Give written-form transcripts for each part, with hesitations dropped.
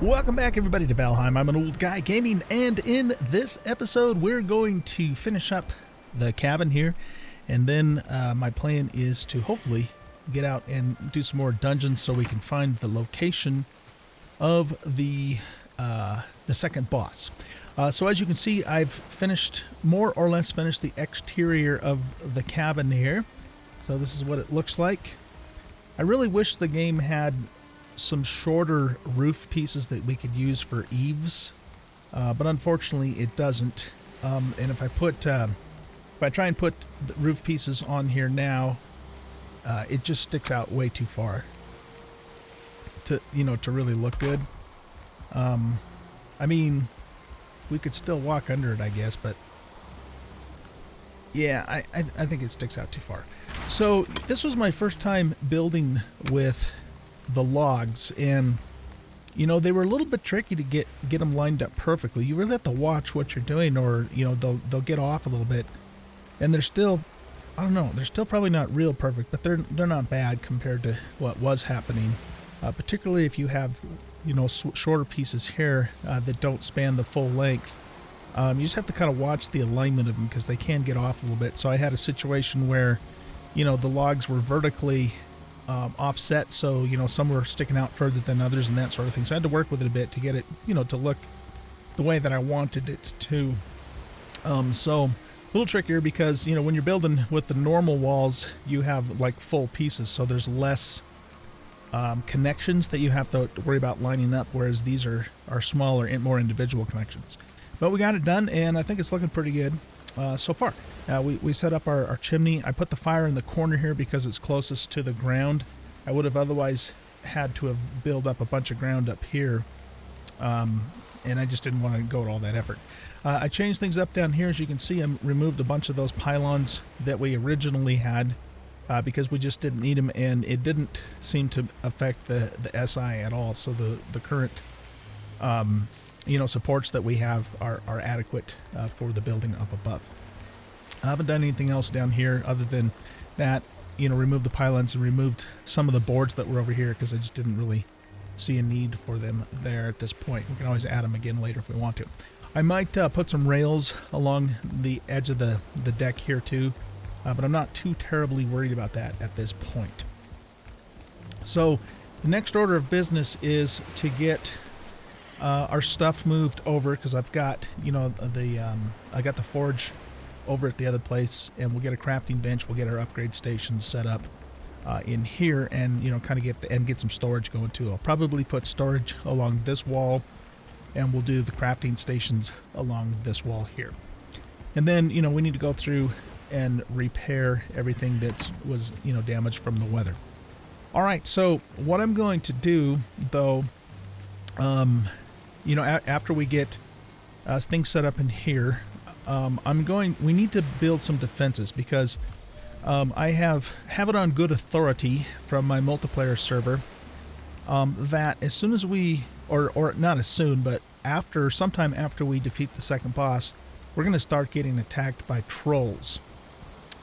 Welcome back, everybody, to Valheim. I'm an old guy gaming, and in this episode, we're going to finish up the cabin here, and then my plan is to hopefully get out and do some more dungeons so we can find the location of the second boss. So as you can see, I've finished, more or less finished, the exterior of the cabin here. So this is what it looks like. I really wish the game had some shorter roof pieces that we could use for eaves, but unfortunately it doesn't. And if I try and put the roof pieces on here now, it just sticks out way too far to really look good. I mean, we could still walk under it, I guess, but yeah, I think it sticks out too far. So this was my first time building with the logs, and they were a little bit tricky to get them lined up perfectly. You really have to watch what you're doing, or they'll get off a little bit, and they're still, I don't know, they're still probably not real perfect, but they're not bad compared to what was happening, particularly if you have shorter pieces here that don't span the full length. You just have to kind of watch the alignment of them because they can get off a little bit. So I had a situation where the logs were vertically offset, so some were sticking out further than others and that sort of thing. So I had to work with it a bit to get it to look the way that I wanted it to. So a little trickier because when you're building with the normal walls, you have like full pieces, so there's less connections that you have to worry about lining up, whereas these are smaller and more individual connections. But we got it done, and I think it's looking pretty good so far. We set up our chimney. I put the fire in the corner here because it's closest to the ground. I would have otherwise had to have built up a bunch of ground up here, and I just didn't want to go to all that effort. I changed things up down here. As you can see, I removed a bunch of those pylons that we originally had because we just didn't need them, and it didn't seem to affect the SI at all. So the current supports that we have are adequate for the building up above. I haven't done anything else down here other than that, removed the pylons and removed some of the boards that were over here because I just didn't really see a need for them there at this point. We can always add them again later if we want to. I might put some rails along the edge of the deck here too, but I'm not too terribly worried about that at this point. So the next order of business is to get our stuff moved over, because I've got I got the forge over at the other place, and we'll get a crafting bench. We'll get our upgrade stations set up in here, and kind of get some storage going too. I'll probably put storage along this wall, and we'll do the crafting stations along this wall here. And then we need to go through and repair everything that was damaged from the weather. All right, so what I'm going to do though, after we get things set up in here, we need to build some defenses, because I have it on good authority from my multiplayer server that as soon as we, or not as soon, but sometime after we defeat the second boss, we're going to start getting attacked by trolls,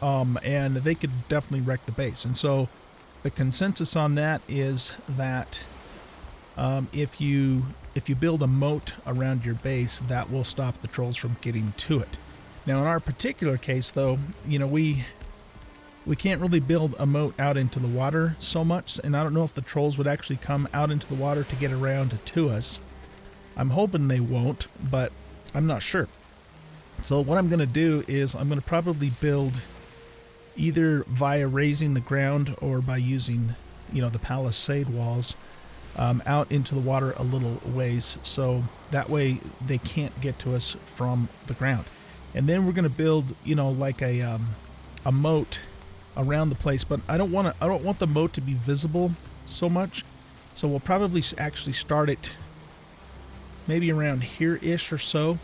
and they could definitely wreck the base. And so the consensus on that is that if you build a moat around your base, that will stop the trolls from getting to it. Now in our particular case though, we can't really build a moat out into the water so much, and I don't know if the trolls would actually come out into the water to get around to us. I'm hoping they won't, but I'm not sure. So what I'm going to do is I'm going to probably build either via raising the ground or by using the palisade walls out into the water a little ways, so that way they can't get to us from the ground. And then we're going to build like a moat around the place, but I don't want the moat to be visible so much, so we'll probably actually start it maybe around here-ish or so,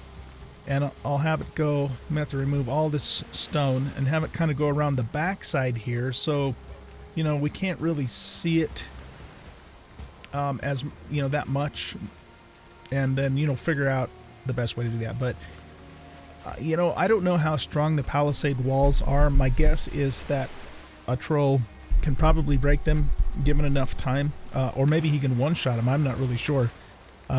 and I'll have it go, I'm going to have to remove all this stone and have it kind of go around the back side here, so we can't really see it as that much, and then figure out the best way to do that. But I don't know how strong the palisade walls are. My guess is that a troll can probably break them given enough time, or maybe he can one-shot them. I'm not really sure.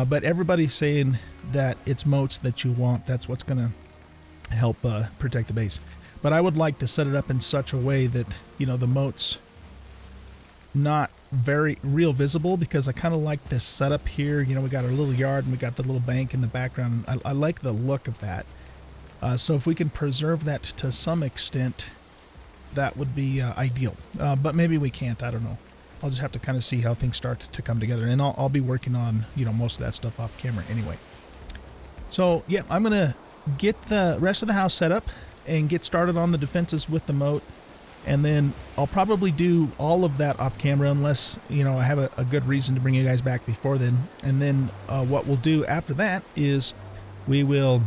But everybody's saying that it's moats that you want. That's what's going to help protect the base. But I would like to set it up in such a way that, you know, the moat's not very real visible, because I kind of like this setup here. You know, we got our little yard and we got the little bank in the background. I like the look of that. So if we can preserve that to some extent, that would be ideal. But maybe we can't. I don't know. I'll just have to kind of see how things start to come together. And I'll be working on, you know, most of that stuff off camera anyway. So, yeah, I'm going to get the rest of the house set up and get started on the defenses with the moat. And then I'll probably do all of that off camera unless, you know, I have a good reason to bring you guys back before then. And then what we'll do after that is we will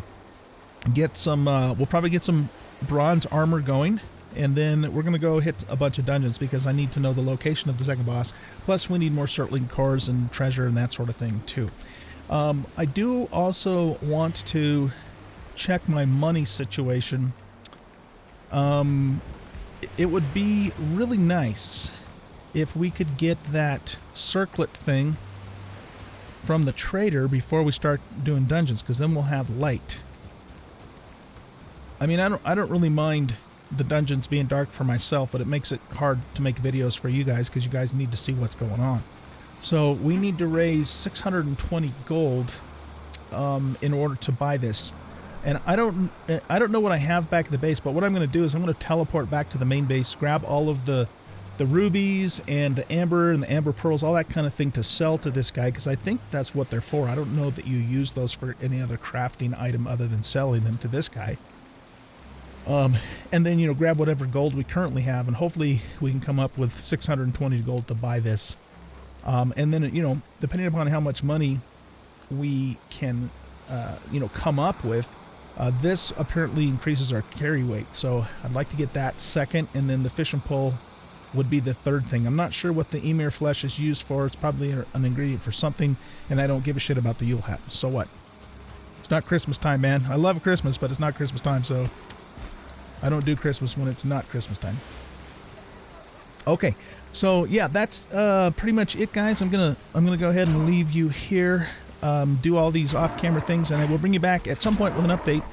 get some, we'll probably get some bronze armor going. And then we're going to go hit a bunch of dungeons because I need to know the location of the second boss. Plus, we need more circling cores and treasure and that sort of thing, too. I do also want to check my money situation. It would be really nice if we could get that circlet thing from the trader before we start doing dungeons, because then we'll have light. I mean, I don't really mind the dungeons being dark for myself, but it makes it hard to make videos for you guys because you guys need to see what's going on. So we need to raise 620 gold in order to buy this. And I don't know what I have back at the base, but what I'm going to do is I'm going to teleport back to the main base, grab all of the rubies and the amber pearls, all that kind of thing to sell to this guy, because I think that's what they're for. I don't know that you use those for any other crafting item other than selling them to this guy. And then, you know, grab whatever gold we currently have, and hopefully we can come up with 620 gold to buy this. And then, you know, depending upon how much money we can, you know, come up with, this apparently increases our carry weight. So I'd like to get that second, and then the fishing pole would be the third thing. I'm not sure what the emir flesh is used for. It's probably an ingredient for something, and I don't give a shit about the Yule hat. So what? It's not Christmas time, man. I love Christmas, but it's not Christmas time, so I don't do Christmas when it's not Christmas time. Okay, so yeah, that's pretty much it, guys. I'm gonna go ahead and leave you here. Do all these off-camera things, and I will bring you back at some point with an update.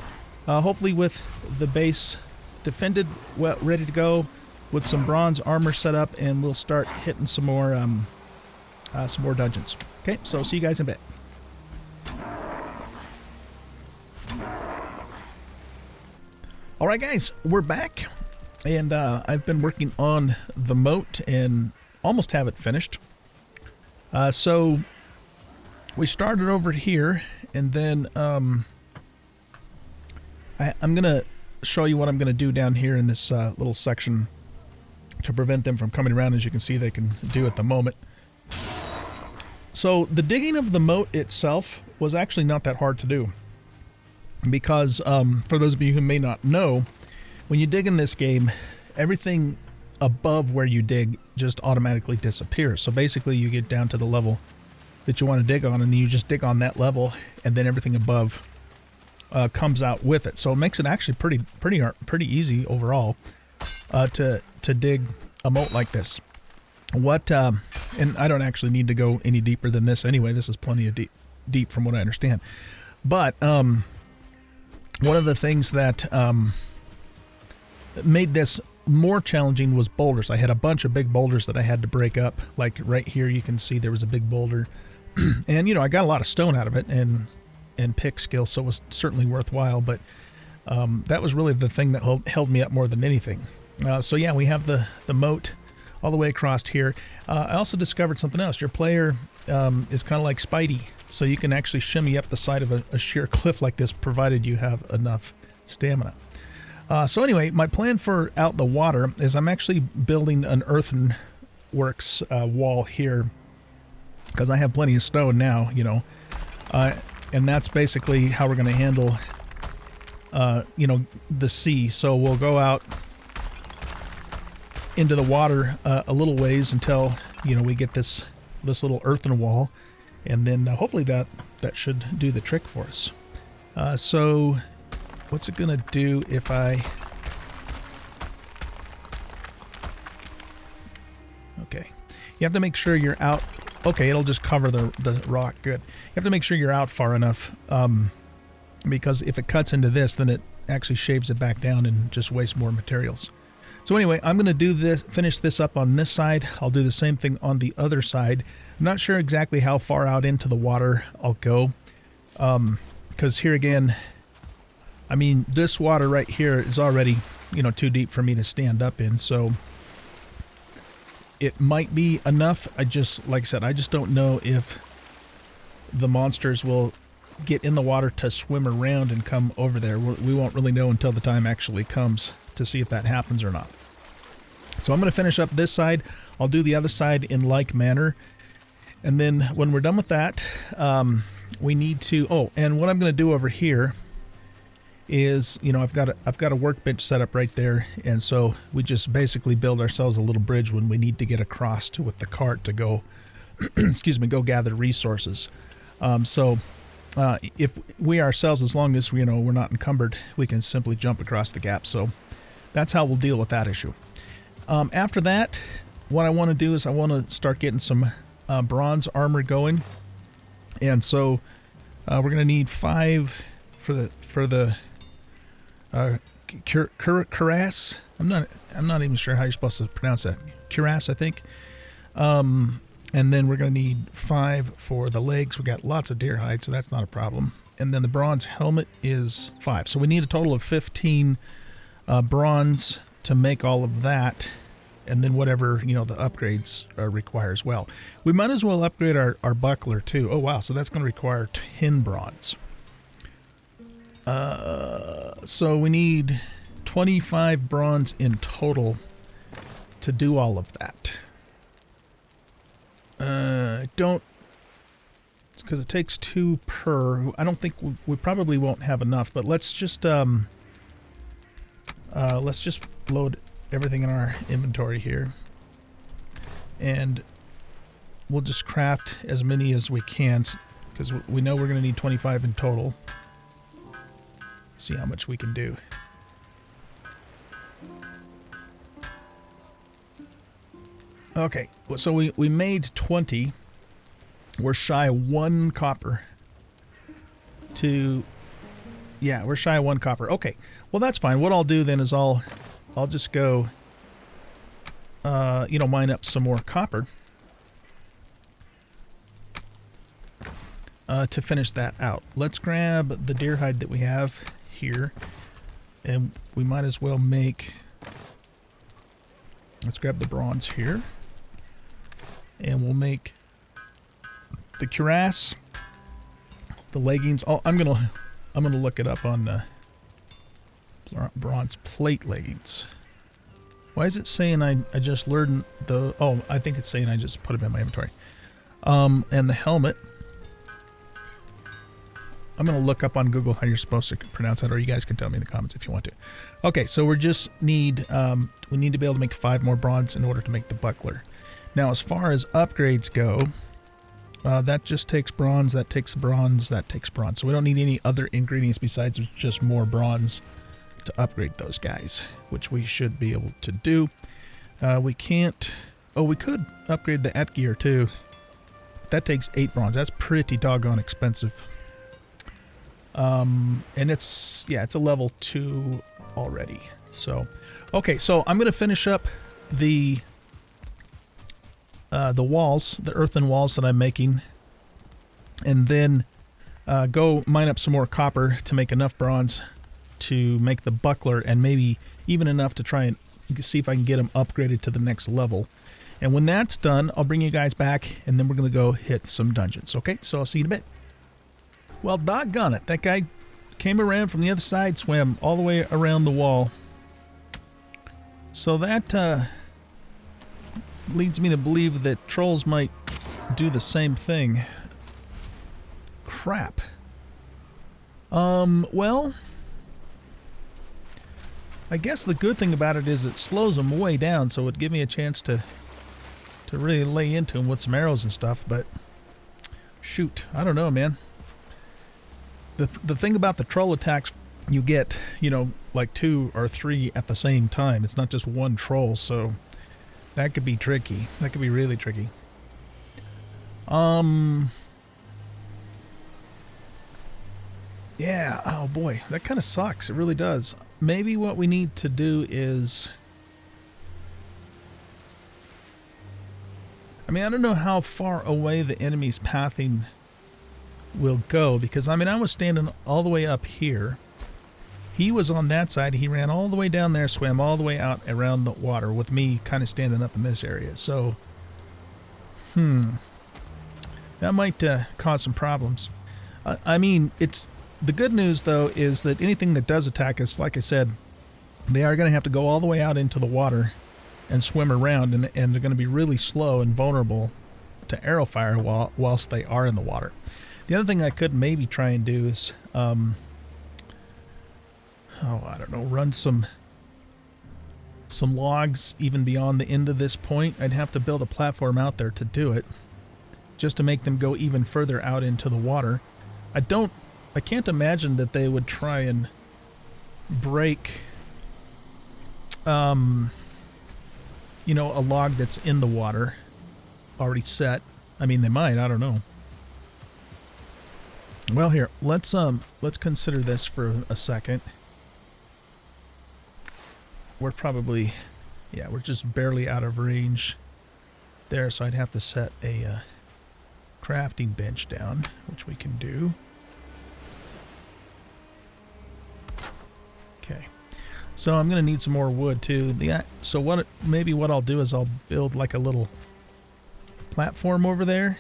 Hopefully with the base defended, well, ready to go, with some bronze armor set up, and we'll start hitting some more dungeons. Okay, so see you guys in a bit. All right, guys, we're back, and I've been working on the moat and almost have it finished. So we started over here, and then I'm going to show you what I'm going to do down here in this little section to prevent them from coming around. As you can see, they can do at the moment. So the digging of the moat itself was actually not that hard to do. Because, for those of you who may not know, when you dig in this game, everything above where you dig just automatically disappears. So basically you get down to the level that you want to dig on, and then you just dig on that level, and then everything above comes out with it. So it makes it actually pretty easy overall to dig a moat like this. And I don't actually need to go any deeper than this anyway. This is plenty of deep from what I understand. But one of the things that made this more challenging was boulders. I had a bunch of big boulders that I had to break up. Like right here, you can see there was a big boulder. And, you know, I got a lot of stone out of it and pick skill, so it was certainly worthwhile. But that was really the thing that held me up more than anything. So, yeah, we have the moat all the way across here. I also discovered something else. Your player is kind of like Spidey. So you can actually shimmy up the side of a sheer cliff like this, provided you have enough stamina. So anyway, my plan for out in the water is I'm actually building an earthenworks wall here, because I have plenty of stone now, you know. And that's basically how we're going to handle, you know, the sea. So we'll go out into the water a little ways until, you know, we get this little earthen wall. And then hopefully that should do the trick for us. So what's it going to do if I... Okay. You have to make sure you're out Okay, it'll just cover the rock. Good. You have to make sure you're out far enough, because if it cuts into this, then it actually shaves it back down and just wastes more materials. So anyway, I'm going to do this, finish this up on this side. I'll do the same thing on the other side. I'm not sure exactly how far out into the water I'll go, because here again, I mean, this water right here is already, you know, too deep for me to stand up in, so it might be enough. Like I said, I just don't know if the monsters will get in the water to swim around and come over there. We won't really know until the time actually comes to see if that happens or not. So I'm going to finish up this side. I'll do the other side in like manner. And then when we're done with that, we need to, oh, and what I'm going to do over here is, you know, I've got a workbench set up right there, and so we just basically build ourselves a little bridge when we need to get across to with the cart to go excuse me, go gather resources. If we ourselves, as long as, you know, we're not encumbered, we can simply jump across the gap. So that's how we'll deal with that issue. After that, what I want to do is I want to start getting some bronze armor going, and so we're going to need 5 for the cuirass. I'm not even sure how you're supposed to pronounce that. Cuirass, I think. And then we're going to need 5 for the legs. We got lots of deer hide, so that's not a problem. And then the bronze helmet is 5. So we need a total of 15 bronze to make all of that. And then whatever, you know, the upgrades require as well. We might as well upgrade our buckler too. Oh, wow. So that's going to require 10 bronze. So we need 25 bronze in total to do all of that. It's because it takes 2 per. I don't think we probably won't have enough, but let's just load everything in our inventory here, and we'll just craft as many as we can, because we know we're going to need 25 in total. See how much we can do. Okay, so we made 20. We're shy 1 copper to... Yeah, we're shy 1 copper. Okay, well that's fine. What I'll do then is I'll just go, you know, mine up some more copper to finish that out. Let's grab the deer hide that we have here, and we might as well make... Let's grab the bronze here. And we'll make the cuirass, the leggings. Oh, I'm gonna look it up on the bronze plate leggings. Why is it saying I just learned the? Oh, I think it's saying I just put them in my inventory. And the helmet. I'm gonna look up on Google how you're supposed to pronounce that, or you guys can tell me in the comments if you want to. Okay, so we just need we need to be able to make 5 more bronze in order to make the buckler. Now, as far as upgrades go, that just takes bronze, that takes bronze, that takes bronze. So we don't need any other ingredients besides just more bronze to upgrade those guys, which we should be able to do. We can't... Oh, we could upgrade the gear too. That takes 8 bronze. That's pretty doggone expensive. And it's... Yeah, it's a level 2 already. So, okay, so I'm going to finish up the walls, the earthen walls that I'm making, and then go mine up some more copper to make enough bronze to make the buckler, and maybe even enough to try and see if I can get them upgraded to the next level. And when that's done, I'll bring you guys back, and then we're going to go hit some dungeons. Okay, so I'll see you in a bit. Well, doggone it, that guy came around from the other side, swam all the way around the wall. So that leads me to believe that trolls might do the same thing. Crap. Well, I guess the good thing about it is it slows them way down, so it'd give me a chance to really lay into them with some arrows and stuff, but shoot, I don't know, man. The thing about the troll attacks, you get, you know, like 2 or 3 at the same time. It's not just one troll, so that could be tricky. That could be really tricky. Yeah, oh boy, that kind of sucks. It really does. Maybe what we need to do is... I mean, I don't know how far away the enemy's pathing will go, because, I mean, I was standing all the way up here. He was on that side. He ran all the way down there, swam all the way out around the water with me kind of standing up in this area. So, that might cause some problems. I mean, it's... The good news, though, is that anything that does attack us, like I said, they are going to have to go all the way out into the water and swim around, and they're going to be really slow and vulnerable to arrow fire whilst they are in the water. The other thing I could maybe try and do is, I don't know, run some logs even beyond the end of this point. I'd have to build a platform out there to do it, just to make them go even further out into the water. I can't imagine that they would try and break, a log that's in the water already set. I mean, they might, I don't know. Well, here, let's consider this for a second. We're probably, we're just barely out of range there, so I'd have to set a crafting bench down, which we can do. Okay, so I'm gonna need some more wood too. So maybe what I'll do is I'll build like a little platform over there,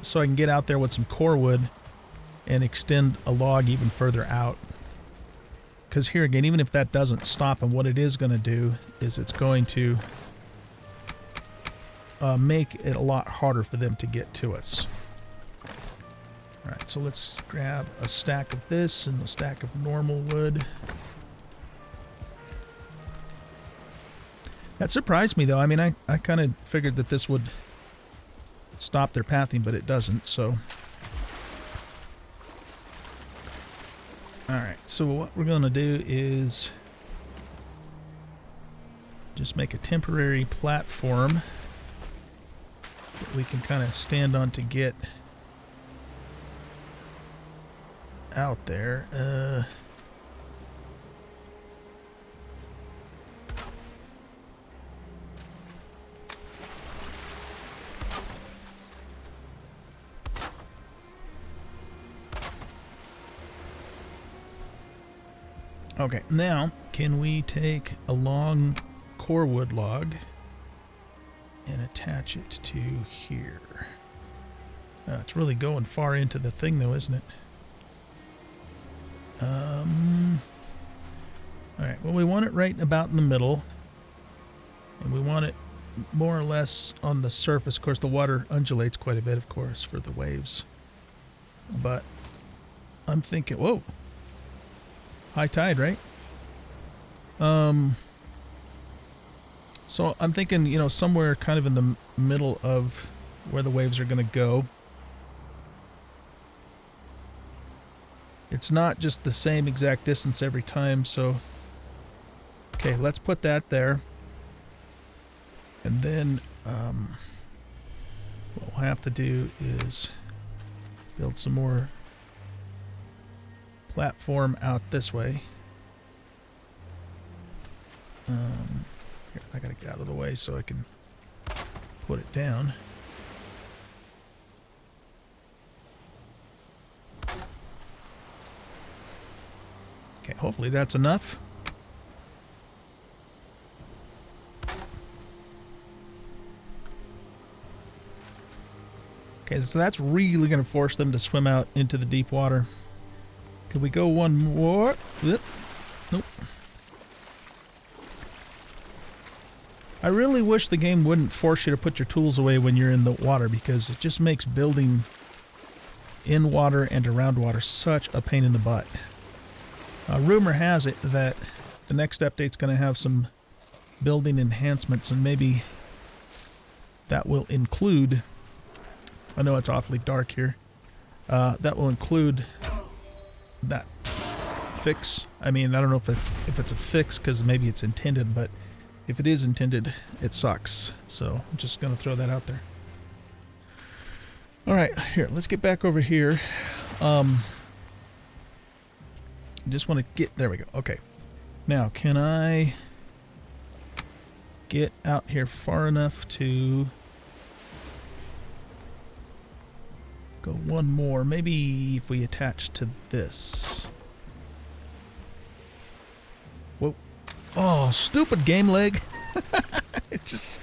so I can get out there with some core wood and extend a log even further out. Because here again, even if that doesn't stop them, what it is going to do is it's going to make it a lot harder for them to get to us. Alright, so let's grab a stack of this and a stack of normal wood. That surprised me, though. I mean, I kind of figured that this would stop their pathing, but it doesn't, so... Alright, so what we're going to do is just make a temporary platform that we can kind of stand on to get out there. Okay, now can we take a long core wood log and attach it to here? It's really going far into the thing though, isn't it? Alright, well, we want it right about in the middle, and we want it more or less on the surface. Of course, the water undulates quite a bit, of course, for the waves. But I'm thinking, whoa, high tide, right? So I'm thinking, somewhere kind of in the middle of where the waves are going to go. It's not just the same exact distance every time, so... Okay, let's put that there. And then, what we'll have to do is build some more platform out this way. Here, I gotta get out of the way so I can put it down. Okay, hopefully that's enough. Okay, so that's really going to force them to swim out into the deep water. Could we go one more? Nope. I really wish the game wouldn't force you to put your tools away when you're in the water, because it just makes building in water and around water such a pain in the butt. Rumor has it that the next update's going to have some building enhancements, and maybe that will include... I know it's awfully dark here. That will include that fix. I mean, I don't know if it's a fix because maybe it's intended, but if it is intended, it sucks. So I'm just going to throw that out there. All right, here, let's get back over here. Just want to get, there we go. Okay. Now, can I get out here far enough to go one more? Maybe if we attach to this. Whoa. Oh, stupid game leg. it just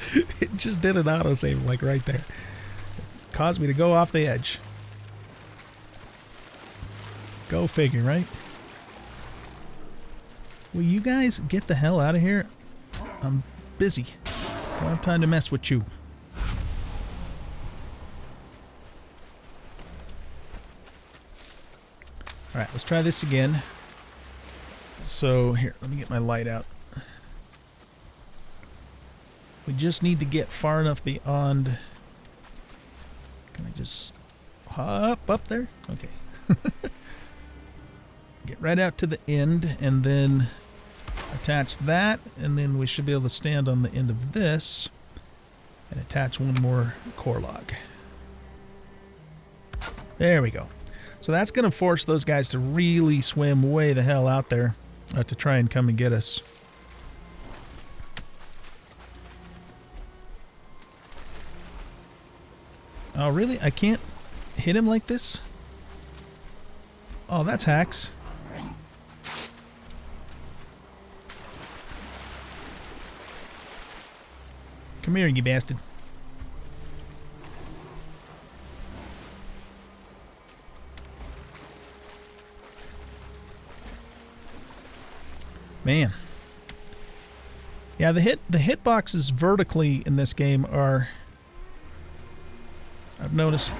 did an autosave like right there. It caused me to go off the edge. Go figure, right? Will you guys get the hell out of here? I'm busy. Don't have time to mess with you. Alright, let's try this again. So, here, let me get my light out. We just need to get far enough beyond... Can I just hop up there? Okay. Get right out to the end, and then attach that, and then we should be able to stand on the end of this and attach one more core log. There we go. So that's going to force those guys to really swim way the hell out there to try and come and get us. Oh, really? I can't hit him like this? Oh, that's hacks. Come here, you bastard. Man. Yeah, the hitboxes vertically in this game are, I've noticed,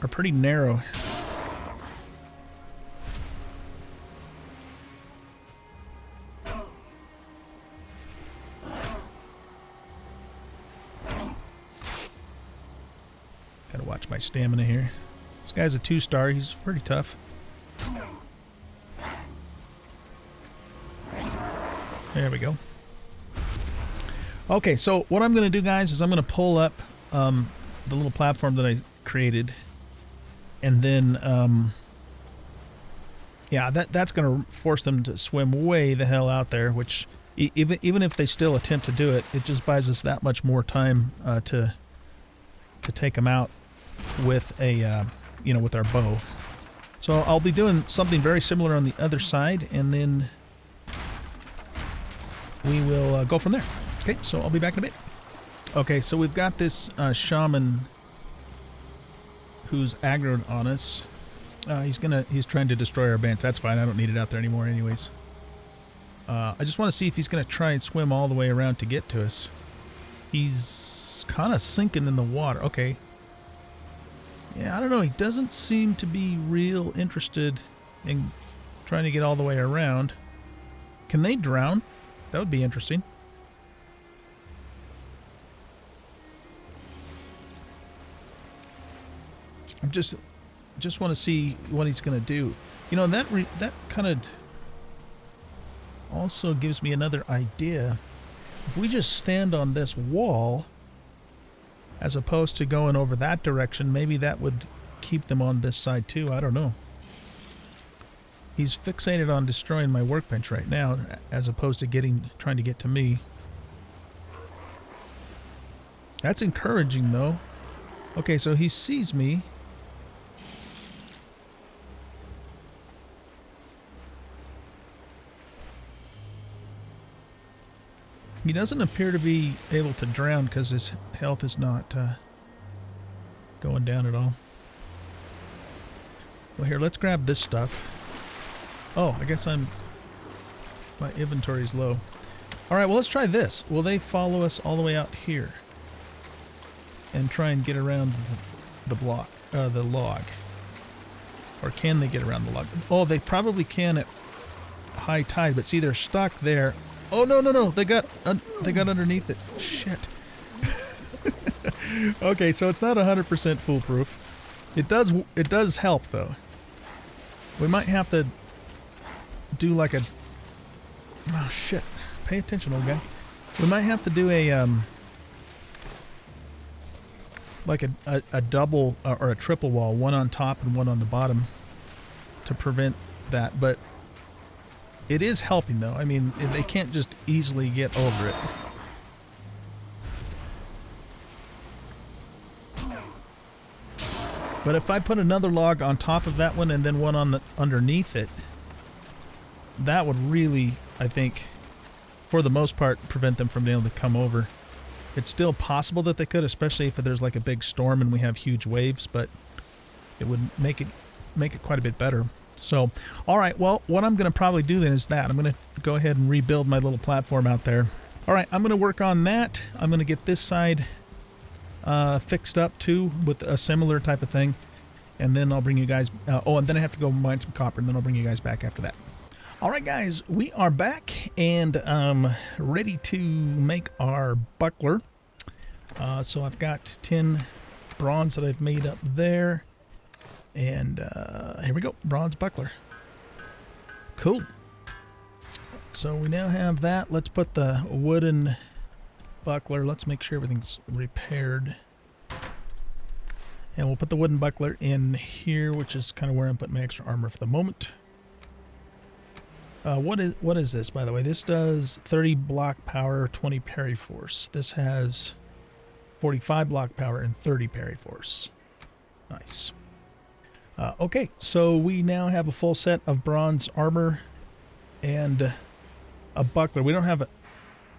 are pretty narrow. Gotta watch my stamina here. This guy's a 2-star. He's pretty tough. There we go. Okay, so what I'm going to do, guys, is I'm going to pull up the little platform that I created. And then, yeah, that's going to force them to swim way the hell out there, which even if they still attempt to do it, it just buys us that much more time to take them out with a, you know, with our bow. So I'll be doing something very similar on the other side, and then we will go from there. Okay, so I'll be back in a bit. Okay, so we've got this shaman who's aggroed on us. He's trying to destroy our bench. That's fine. I don't need it out there anymore anyways. I just want to see if he's going to try and swim all the way around to get to us. He's kind of sinking in the water. Okay. Yeah, I don't know. He doesn't seem to be real interested in trying to get all the way around. Can they drown? That would be interesting. I just want to see what he's going to do. You know, that kind of also gives me another idea. If we just stand on this wall, as opposed to going over that direction, maybe that would keep them on this side too. I don't know. He's fixated on destroying my workbench right now, as opposed to trying to get to me. That's encouraging, though. Okay, so he sees me. He doesn't appear to be able to drown because his health is not going down at all. Well, here, let's grab this stuff. Oh, I guess my inventory's low. Alright, well, let's try this. Will they follow us all the way out here and try and get around the log? Or can they get around the log? Oh, they probably can at high tide, but see, they're stuck there. Oh, no, they got underneath it. Shit. Okay, so it's not 100% foolproof. It does help, though. We might have to do like a... Oh, shit. Pay attention, old guy. We might have to do a, like a double or a triple wall, one on top and one on the bottom to prevent that. But it is helping, though. I mean, they can't just easily get over it. But if I put another log on top of that one and then one on the underneath it, that would really, I think, for the most part, prevent them from being able to come over. It's still possible that they could, especially if there's like a big storm and we have huge waves, but it would make it quite a bit better. So, all right, well, what I'm going to probably do then is that. I'm going to go ahead and rebuild my little platform out there. All right, I'm going to work on that. I'm going to get this side fixed up too with a similar type of thing. And then I'll bring you guys... and then I have to go mine some copper, and then I'll bring you guys back after that. All right, guys, we are back and ready to make our buckler. So I've got 10 bronze that I've made up there. And here we go, bronze buckler. Cool. So we now have that. Let's put the wooden buckler. Let's make sure everything's repaired. And we'll put the wooden buckler in here, which is kind of where I'm putting my extra armor for the moment. What is this, by the way? This does 30 block power, 20 parry force. This has 45 block power and 30 parry force. Nice. Okay, so we now have a full set of bronze armor and a buckler. We don't have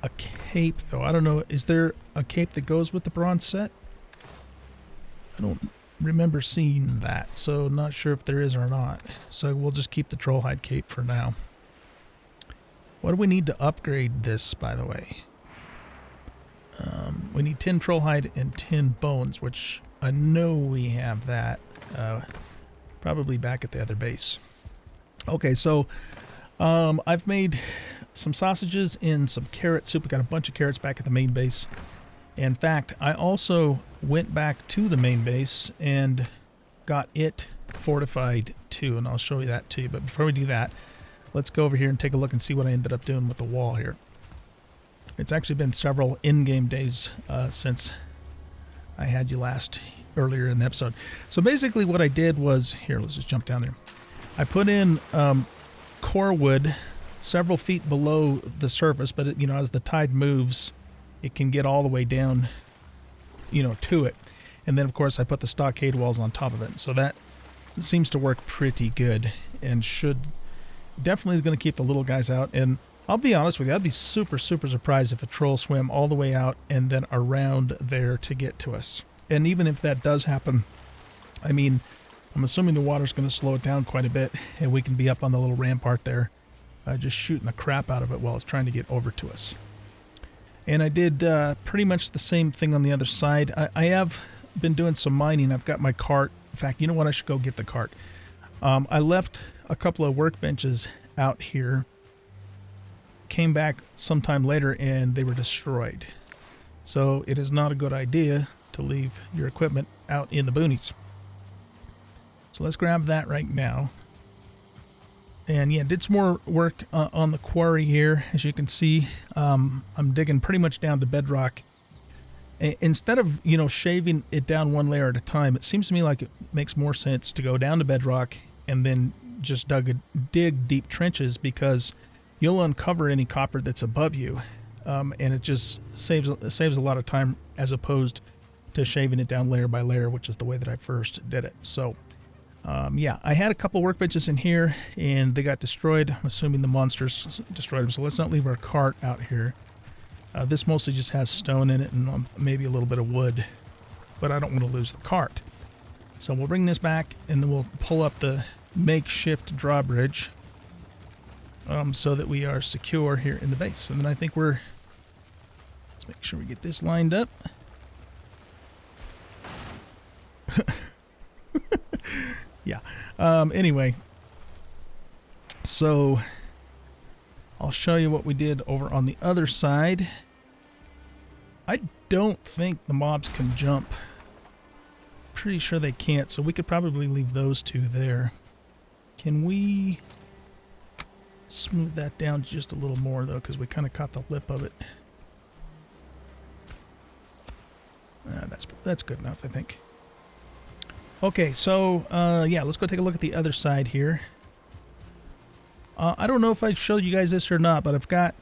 a cape, though. I don't know. Is there a cape that goes with the bronze set? I don't remember seeing that, so not sure if there is or not. So we'll just keep the troll hide cape for now. What do we need to upgrade this, by the way? We need 10 troll hide and 10 bones, which I know we have that. Probably back at the other base. Okay, so I've made some sausages and some carrot soup. We got a bunch of carrots back at the main base. In fact, I also went back to the main base and got it fortified too, and I'll show you that too. But before we do that, let's go over here and take a look and see what I ended up doing with the wall here. It's actually been several in-game days since I had you last earlier in the episode. So basically what I did was, here, let's just jump down there. I put in core wood several feet below the surface, but it, you know, as the tide moves, it can get all the way down, you know, to it. And then of course I put the stockade walls on top of it. So that seems to work pretty good and should definitely is going to keep the little guys out. And I'll be honest with you, I'd be super surprised if a troll swam all the way out and then around there to get to us. And even if that does happen, I mean, I'm assuming the water's going to slow it down quite a bit, and we can be up on the little rampart there, just shooting the crap out of it while it's trying to get over to us. And I did pretty much the same thing on the other side. I have been doing some mining. I've got my cart. In fact, you know what? I should go get the cart. I left a couple of workbenches out here, came back sometime later, and they were destroyed. So it is not a good idea to leave your equipment out in the boonies. So let's grab that right now. And yeah, did some more work on the quarry here. As you can see, I'm digging pretty much down to bedrock. Instead of, you know, shaving it down one layer at a time, it seems to me like it makes more sense to go down to bedrock and then just dig deep trenches, because you'll uncover any copper that's above you, and it just saves a lot of time as opposed to shaving it down layer by layer, which is the way that I first did it. So yeah, I had a couple workbenches in here and they got destroyed. I'm assuming the monsters destroyed them. So let's not leave our cart out here. This mostly just has stone in it and maybe a little bit of wood, but I don't want to lose the cart. So we'll bring this back and then we'll pull up the makeshift drawbridge so that we are secure here in the base. And then I think let's make sure we get this lined up. Yeah. Anyway, so I'll show you what we did over on the other side. I don't think the mobs can jump. Pretty sure they can't, so we could probably leave those two there. Can we smooth that down just a little more, though, because we kind of caught the lip of it. That that's good enough, I think. Okay, so yeah, let's go take a look at the other side here. I don't know if I showed you guys this or not, but I've got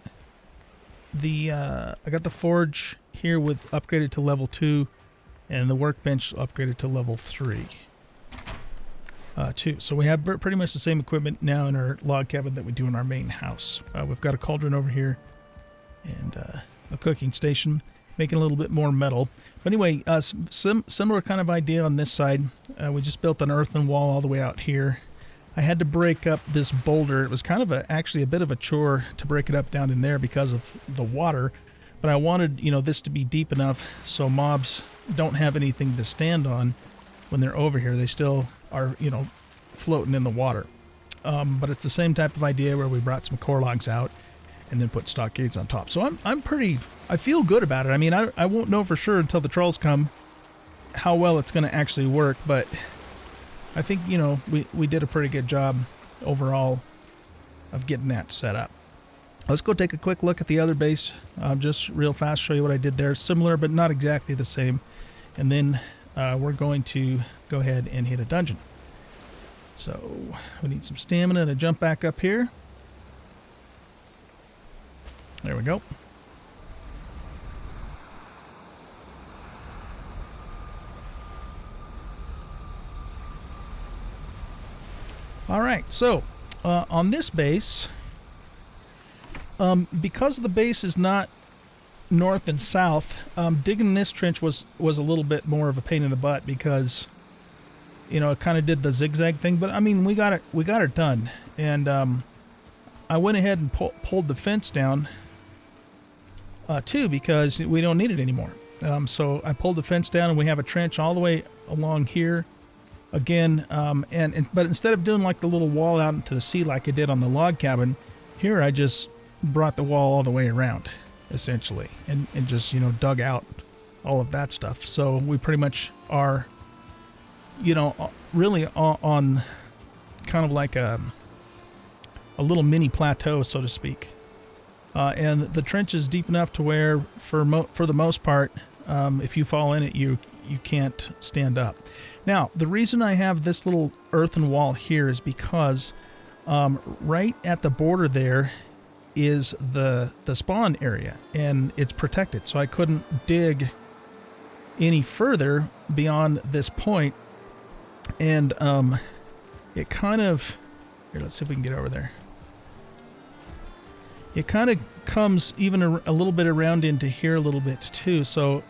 the I got the forge here with upgraded to level 2, and the workbench upgraded to level 3. Too. So we have pretty much the same equipment now in our log cabin that we do in our main house. We've got a cauldron over here and a cooking station, making a little bit more metal. But anyway, similar kind of idea on this side. We just built an earthen wall all the way out here. I had to break up this boulder. It was kind of actually a bit of a chore to break it up down in there because of the water. But I wanted, this to be deep enough so mobs don't have anything to stand on when they're over here. They still are, floating in the water. But it's the same type of idea where we brought some core logs out and then put stockades on top. So I feel good about it. I mean, I won't know for sure until the trolls come how well it's going to actually work, but I think, we did a pretty good job overall of getting that set up. Let's go take a quick look at the other base, just real fast, show you what I did there. Similar, but not exactly the same. And then we're going to go ahead and hit a dungeon. So we need some stamina to jump back up here. There we go. All right, so on this base, because the base is not north and south, digging this trench was a little bit more of a pain in the butt because, it kind of did the zigzag thing. But I mean, we got it done, and I went ahead and pulled the fence down too because we don't need it anymore. So I pulled the fence down, and we have a trench all the way along here. Again, but instead of doing like the little wall out into the sea like I did on the log cabin, here I just brought the wall all the way around, essentially, and just, dug out all of that stuff. So we pretty much are, really on kind of like a little mini plateau, so to speak. And the trench is deep enough to where, for the most part, if you fall in it, you can't stand up. Now, the reason I have this little earthen wall here is because right at the border there is the spawn area, and it's protected, so I couldn't dig any further beyond this point. And it kind of, here, let's see if we can get over there. It kind of comes even a little bit around into here a little bit too, so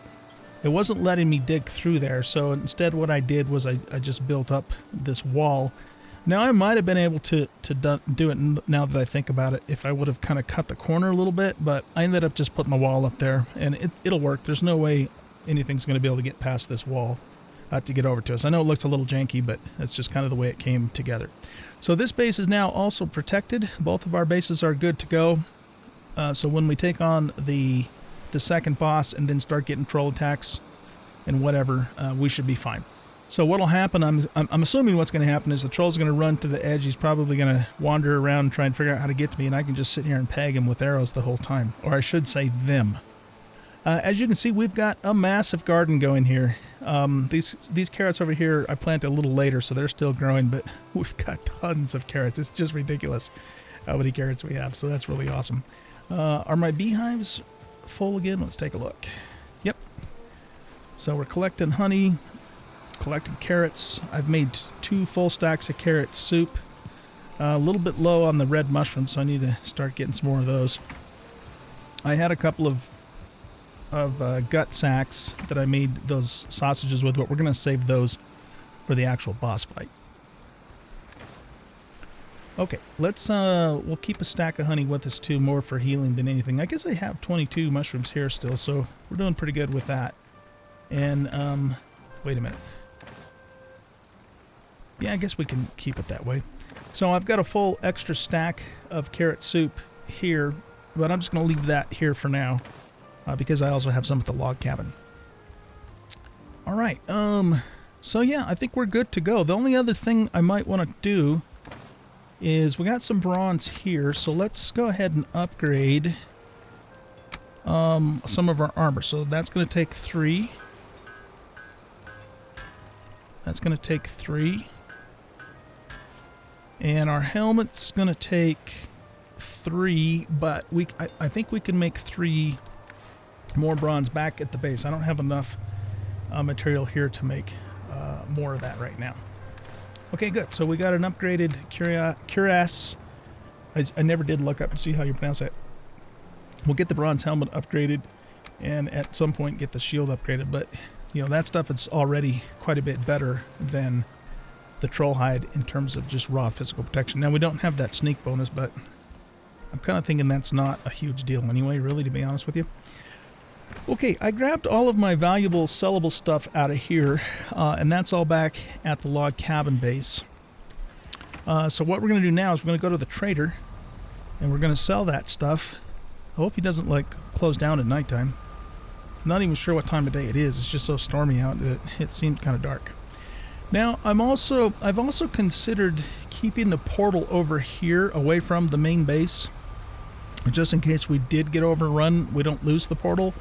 it wasn't letting me dig through there. So instead what I did was I just built up this wall. Now I might have been able to do it now that I think about it if I would have kind of cut the corner a little bit, but I ended up just putting the wall up there, and it'll work. There's no way anything's going to be able to get past this wall to get over to us. I know it looks a little janky, but that's just kind of the way it came together. So this base is now also protected. Both of our bases are good to go. So when we take on the second boss and then start getting troll attacks and whatever, we should be fine. So what'll happen, I'm assuming what's going to happen is the troll's going to run to the edge. He's probably going to wander around and try and figure out how to get to me, and I can just sit here and peg him with arrows the whole time. Or I should say them. As you can see, we've got a massive garden going here. These carrots over here I planted a little later, so they're still growing, but we've got tons of carrots. It's just ridiculous how many carrots we have, so that's really awesome. Are my beehives full again? Let's take a look. Yep. So we're collecting honey, collecting carrots. I've made 2 full stacks of carrot soup. A little bit low on the red mushrooms, so I need to start getting some more of those. I had a couple of gut sacks that I made those sausages with, but we're going to save those for the actual boss fight. Okay, we'll keep a stack of honey with us too, more for healing than anything. I guess I have 22 mushrooms here still, so we're doing pretty good with that. And, wait a minute. Yeah, I guess we can keep it that way. So I've got a full extra stack of carrot soup here, but I'm just going to leave that here for now, because I also have some at the log cabin. All right, so yeah, I think we're good to go. The only other thing I might want to do is we got some bronze here, so let's go ahead and upgrade some of our armor. So that's going to take 3. That's going to take 3. And our helmet's going to take 3, but I think we can make 3 more bronze back at the base. I don't have enough material here to make more of that right now. Okay, good. So we got an upgraded cuirass. I never did look up to see how you pronounce that. We'll get the bronze helmet upgraded and at some point get the shield upgraded, but you know, that stuff is already quite a bit better than the troll hide in terms of just raw physical protection. Now we don't have that sneak bonus, but I'm kind of thinking that's not a huge deal anyway, really, to be honest with you. Okay, I grabbed all of my valuable sellable stuff out of here, and that's all back at the log cabin base. So what we're going to do now is we're going to go to the trader, and we're going to sell that stuff. I hope he doesn't, like, close down at nighttime. I'm not even sure what time of day it is. It's just so stormy out that it seems kind of dark. Now, I've also considered keeping the portal over here away from the main base, just in case we did get overrun, we don't lose the portal.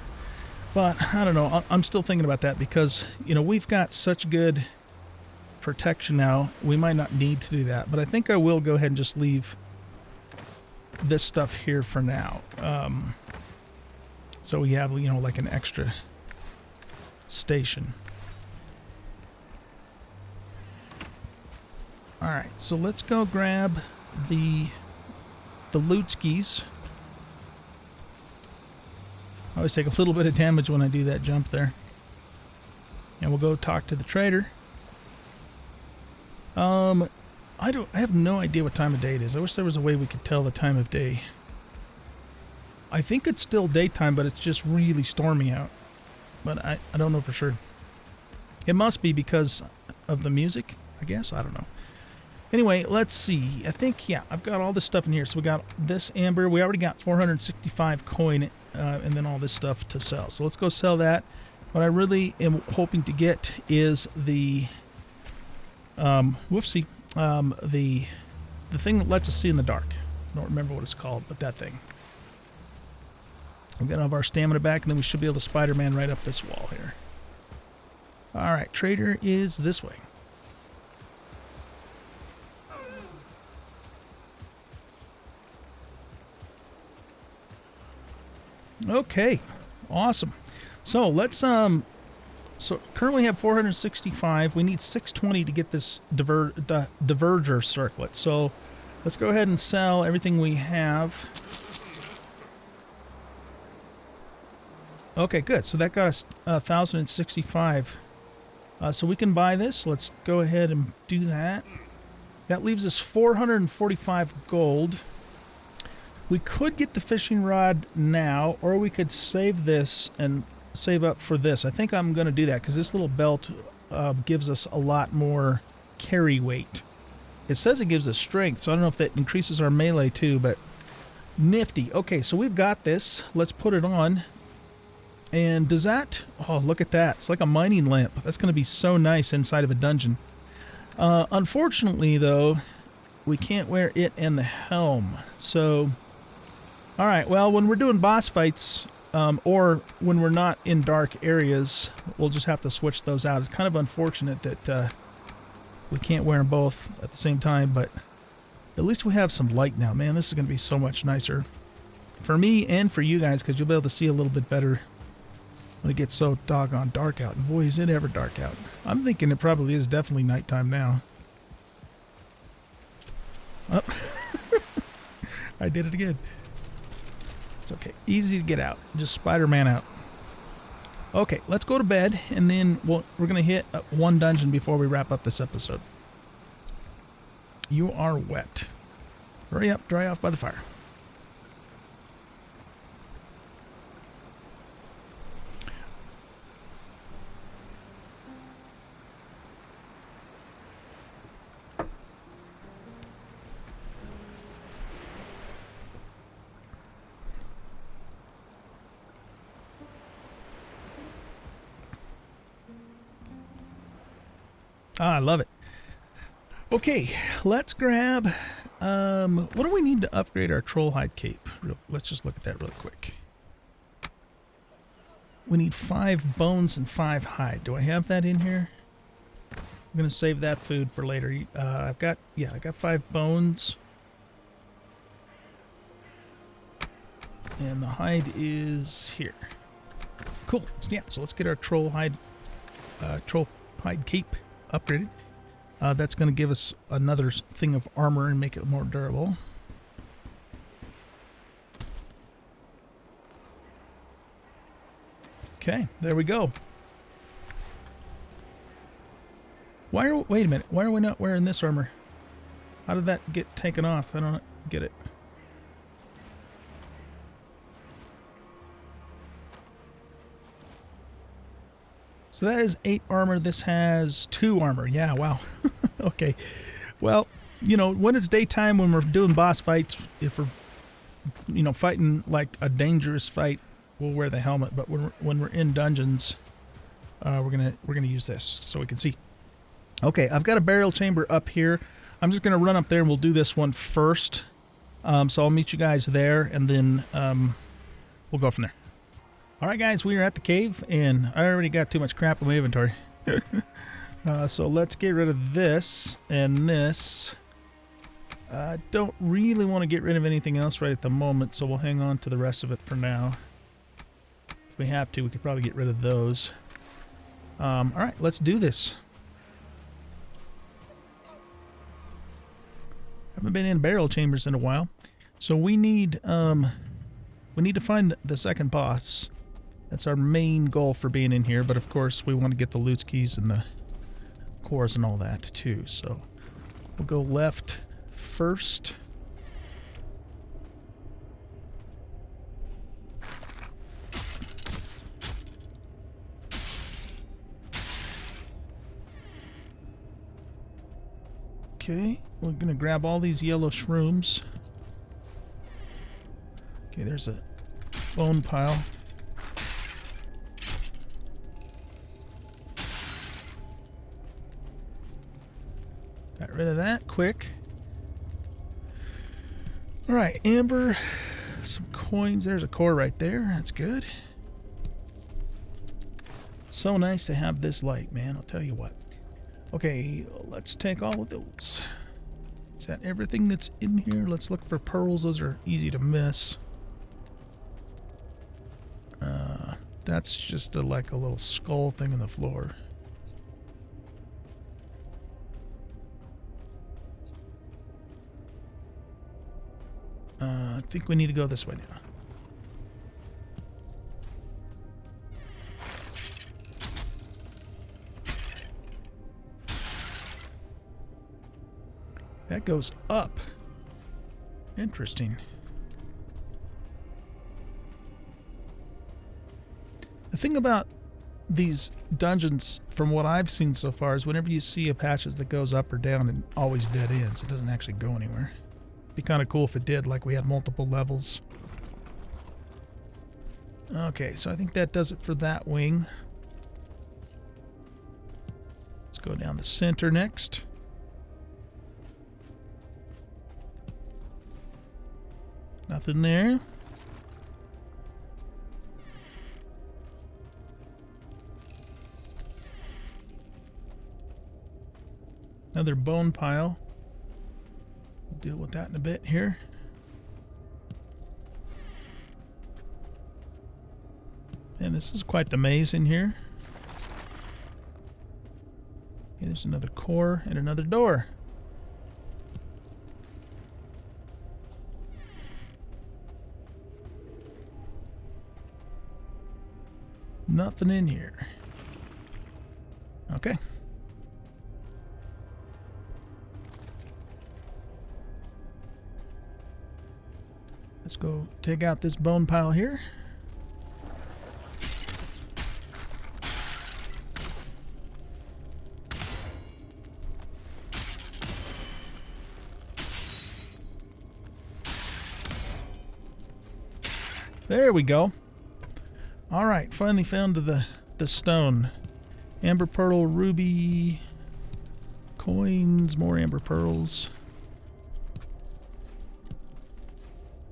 But I don't know, I'm still thinking about that because, you know, we've got such good protection now, we might not need to do that. But I think I will go ahead and just leave this stuff here for now. So we have, you know, like an extra station. Alright, so let's go grab the loot skis. I always take a little bit of damage when I do that jump there. And we'll go talk to the trader. I have no idea what time of day it is. I wish there was a way we could tell the time of day. I think it's still daytime, but it's just really stormy out. But I don't know for sure. It must be because of the music, I guess. I don't know. Anyway, let's see. I think, yeah, I've got all this stuff in here. So we got this amber. We already got 465 coin and then all this stuff to sell. So let's go sell that. What I really am hoping to get is the, the thing that lets us see in the dark. I don't remember what it's called, but that thing. We'll get all of our stamina back, and then we should be able to Spider-Man right up this wall here. All right, trader is this way. Okay, awesome. So let's so currently have 465. We need 620 to get this diverger circlet. So let's go ahead and sell everything we have. Okay, good. So that got us 1,065. So we can buy this. Let's go ahead and do that. That leaves us 445 gold. We could get the fishing rod now, or we could save this and save up for this. I think I'm going to do that because this little belt gives us a lot more carry weight. It says it gives us strength, so I don't know if that increases our melee too, but nifty. Okay, so we've got this. Let's put it on. And does that... Oh, look at that. It's like a mining lamp. That's going to be so nice inside of a dungeon. Unfortunately, though, we can't wear it and the helm. So... Alright, well, when we're doing boss fights, or when we're not in dark areas, we'll just have to switch those out. It's kind of unfortunate that we can't wear them both at the same time, but at least we have some light now. Man, this is going to be so much nicer for me and for you guys, because you'll be able to see a little bit better when it gets so doggone dark out. And boy, is it ever dark out. I'm thinking it probably is definitely nighttime now. Oh. I did it again. It's okay. Easy to get out. Just Spider-Man out. Okay, let's go to bed, and then we're going to hit one dungeon before we wrap up this episode. You are wet. Hurry up, dry off by the fire. Ah, I love it. Okay, let's grab... what do we need to upgrade our troll hide cape? Let's just look at that really quick. We need 5 bones and 5 hide. Do I have that in here? I'm gonna save that food for later. I got 5 bones. And the hide is here. Cool. So, yeah, so let's get our troll hide cape upgraded. That's going to give us another thing of armor and make it more durable. Okay, there we go. Wait a minute. Why are we not wearing this armor? How did that get taken off? I don't get it. So that is 8 armor. This has 2 armor. Yeah, wow. Okay. Well, you know, when it's daytime, when we're doing boss fights, if we're, you know, fighting like a dangerous fight, we'll wear the helmet. But when we're in dungeons, we're gonna use this so we can see. Okay, I've got a burial chamber up here. I'm just gonna run up there and we'll do this one first. So I'll meet you guys there, and then we'll go from there. Alright guys, we are at the cave, and I already got too much crap in my inventory. So let's get rid of this and this. I don't really want to get rid of anything else right at the moment, so we'll hang on to the rest of it for now. If we have to, we could probably get rid of those. Alright, let's do this. Haven't been in barrel chambers in a while. So we need to find the second boss. That's our main goal for being in here, but of course we want to get the loot keys and the cores and all that too. So we'll go left first. Okay, we're gonna grab all these yellow shrooms. Okay, there's a bone pile. Got rid of that quick. Alright, amber, some coins. There's a core right there. That's good. So nice to have this light, man. I'll tell you what. Okay, let's take all of those. Is that everything that's in here? Let's look for pearls. Those are easy to miss. That's just like a little skull thing on the floor. I think we need to go this way now. That goes up. Interesting. The thing about these dungeons, from what I've seen so far, is whenever you see a patches that goes up or down, it always dead ends. It doesn't actually go anywhere. Be kind of cool if it did, like we had multiple levels. Okay, so I think that does it for that wing. Let's go down the center next. Nothing there. Another bone pile. We'll deal with that in a bit here. And this is quite the maze in here. Okay, there's another core and another door. Nothing in here. Okay. Let's go take out this bone pile here. There we go. All right, finally found the stone. Amber pearl, ruby, coins, more amber pearls.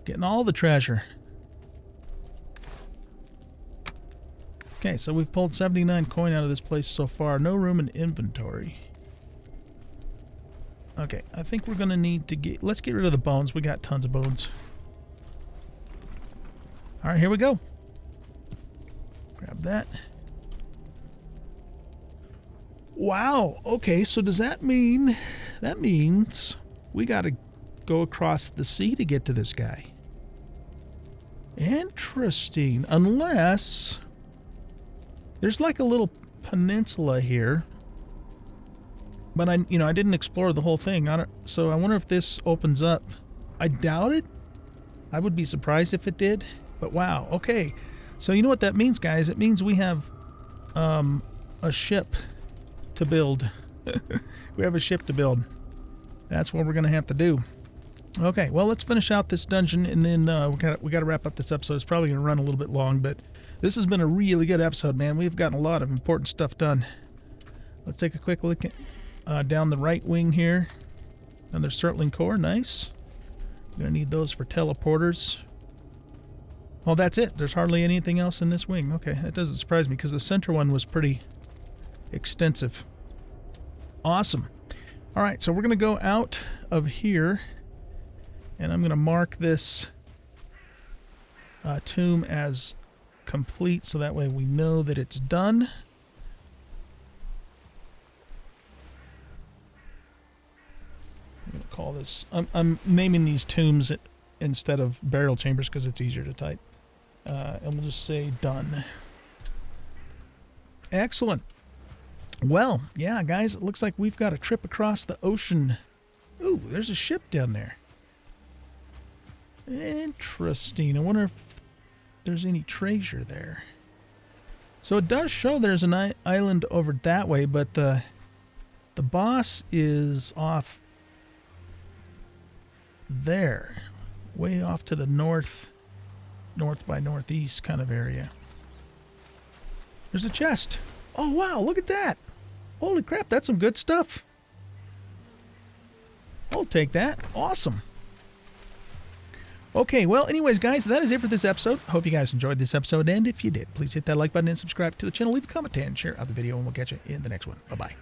Getting all the treasure. Okay, so we've pulled 79 coin out of this place so far. No room in inventory. Okay, I think we're going to need to get... Let's get rid of the bones. We got tons of bones. All right, here we go. Grab that. Wow. Okay, so does that mean... That means we got to go across the sea to get to this guy. Interesting. Unless... There's like a little peninsula here. But I didn't explore the whole thing. So I wonder if this opens up. I doubt it. I would be surprised if it did. But wow, okay. So you know what that means, guys? It means we have a ship to build. We have a ship to build. That's what we're going to have to do. Okay, well, let's finish out this dungeon, and then we got to wrap up this episode. It's probably going to run a little bit long, but this has been a really good episode, man. We've gotten a lot of important stuff done. Let's take a quick look at, down the right wing here. Another Surtling core, nice. We're going to need those for teleporters. Well, that's it. There's hardly anything else in this wing. Okay, that doesn't surprise me because the center one was pretty extensive. Awesome. All right, so we're going to go out of here, and I'm going to mark this tomb as complete so that way we know that it's done. I'm going to call this... I'm naming these tombs instead of burial chambers because it's easier to type. And we'll just say done. Excellent. Well, yeah, guys, it looks like we've got a trip across the ocean. Ooh, there's a ship down there. Interesting. I wonder if there's any treasure there. So it does show there's an island over that way, but the boss is off there. Way off to the north by northeast kind of area. There's a chest. Oh, wow, look at that. Holy crap, that's some good stuff. I'll take that. Awesome. Okay, well, anyways, guys, that is it for this episode. Hope you guys enjoyed this episode, and if you did, please hit that like button and subscribe to the channel. Leave a comment and share out the video, and we'll catch you in the next one. Bye-bye.